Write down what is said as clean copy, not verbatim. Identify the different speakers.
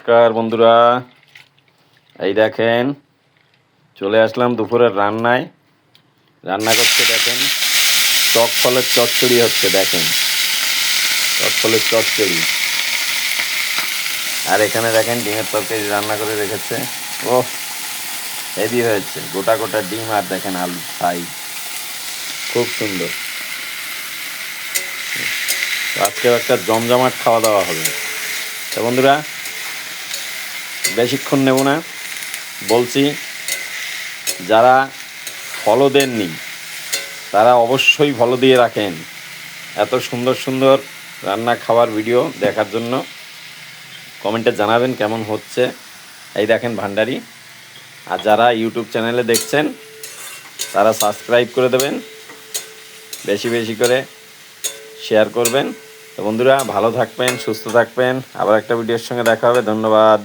Speaker 1: নমস্কার বন্ধুরা, এই দেখেন চলে আসলাম দুপুরের রান্নায়। রান্না করতে দেখেন টক ফলের চচ্চড়ি হচ্ছে। দেখেন টক ফলের চচ্চড়ি, আর এখানে দেখেন ডিমের তরকারি রান্না করে রেখেছে। ও হেভি হয়েছে, গোটা গোটা ডিম, আর দেখেন আলু ফ্রাই, খুব সুন্দর। আজকেও একটা জমজমাট খাওয়া দাওয়া হবে। তো বন্ধুরা বেশিক্ষণ নেব না, বলছি যারা ফলো দেননি তারা অবশ্যই ফলো দিয়ে রাখেন এত সুন্দর সুন্দর রান্না খাওয়ার ভিডিও দেখার জন্য। কমেন্টে জানাবেন কেমন হচ্ছে। এই দেখেন ভান্ডারি। আর যারা ইউটিউব চ্যানেলে দেখছেন তারা সাবস্ক্রাইব করে দেবেন, বেশি বেশি করে শেয়ার করবেন। তো বন্ধুরা ভালো থাকবেন, সুস্থ থাকবেন। আবার একটা ভিডিওর সঙ্গে দেখা হবে। ধন্যবাদ।